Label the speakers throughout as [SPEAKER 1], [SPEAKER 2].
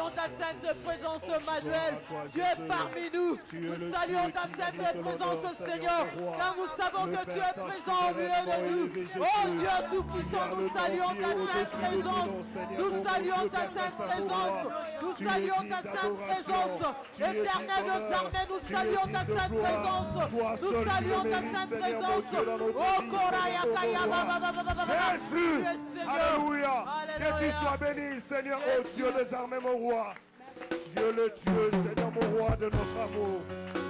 [SPEAKER 1] saluons ta sainte présence, Emmanuel. Tu es parmi nous. Nous saluons ta sainte présence, Seigneur. Car nous savons que tu es présent au milieu de nous. Oh Dieu Tout-Puissant, nous saluons ta sainte présence. Nous saluons ta sainte présence. Nous saluons ta sainte présence. Éternel nos armées, nous saluons ta sainte présence. Nous saluons ta sainte présence. Oh Koraya Kaya
[SPEAKER 2] Jésus, alléluia. Que tu sois béni, Seigneur, ô Dieu des armées, mon roi. Dieu le Dieu, Seigneur, mon roi de notre amour.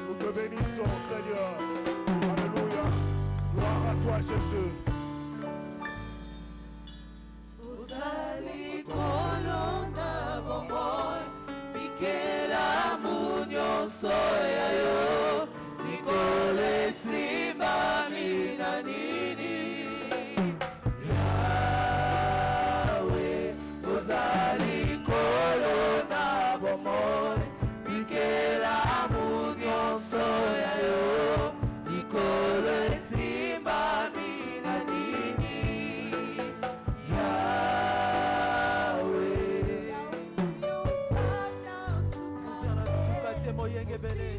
[SPEAKER 2] Nous te bénissons, Seigneur. Alléluia. Gloire à toi, Jésus.
[SPEAKER 1] Uzali kolonda bomboy, Mikela munyo soyayo, Nikole simba mina nini. Yahweh, uzali kolonda bomboy, Mikela munyo soyayo, Nikole simba mina nini. Moyenge bele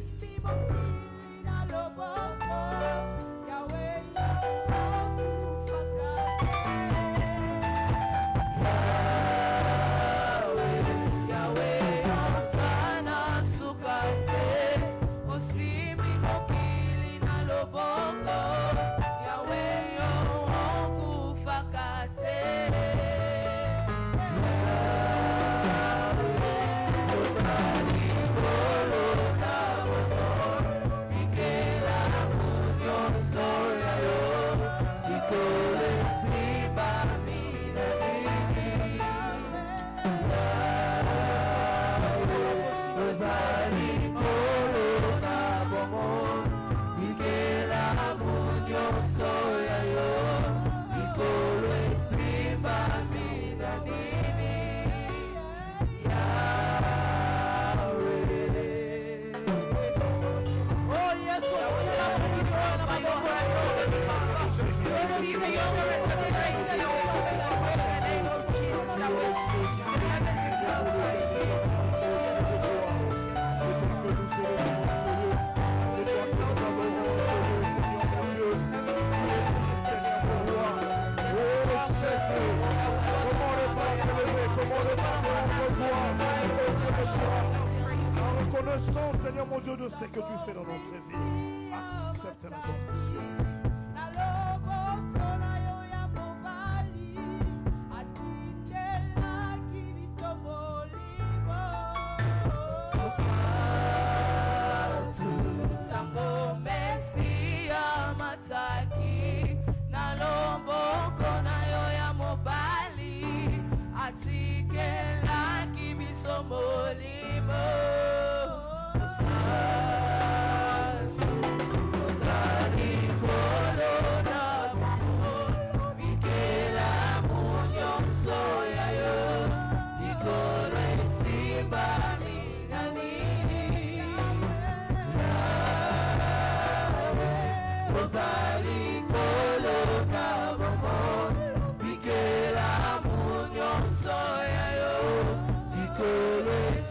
[SPEAKER 2] Seigneur mon Dieu, de ce que tu fais dans notre vie. Accepte l'adoration.
[SPEAKER 1] Soy yo, y todo es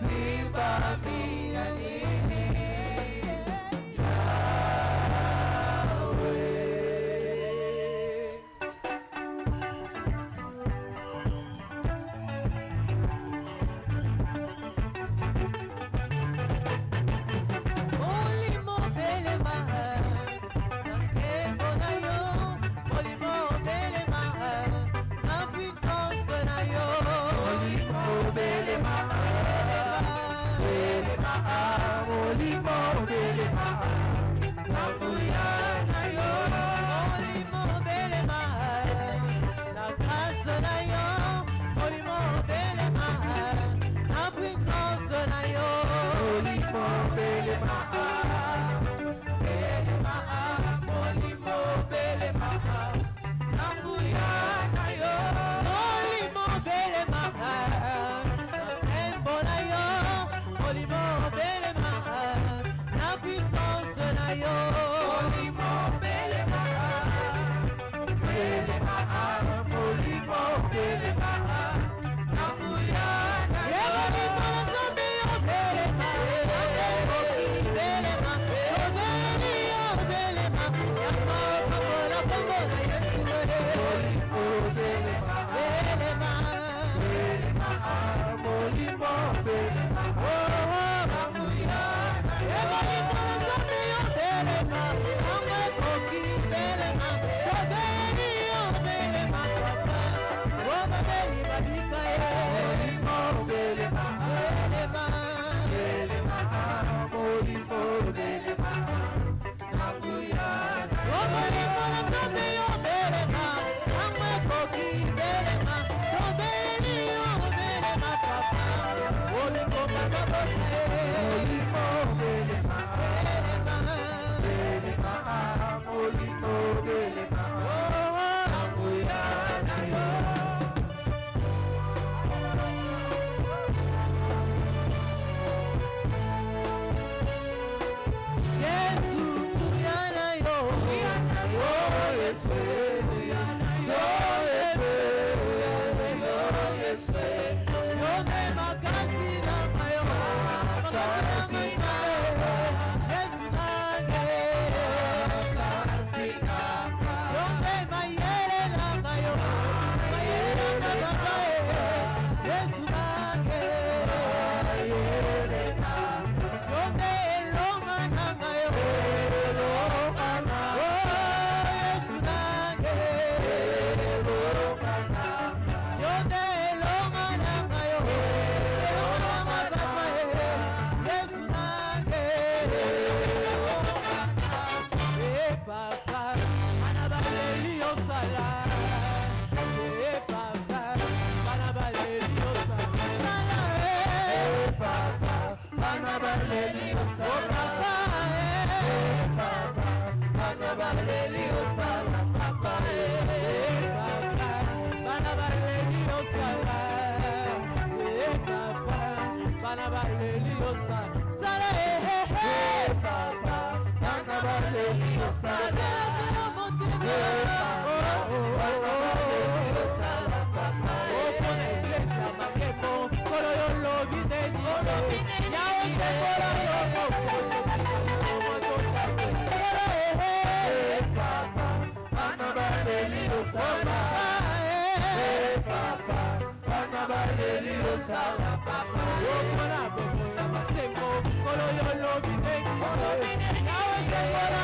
[SPEAKER 1] Sala,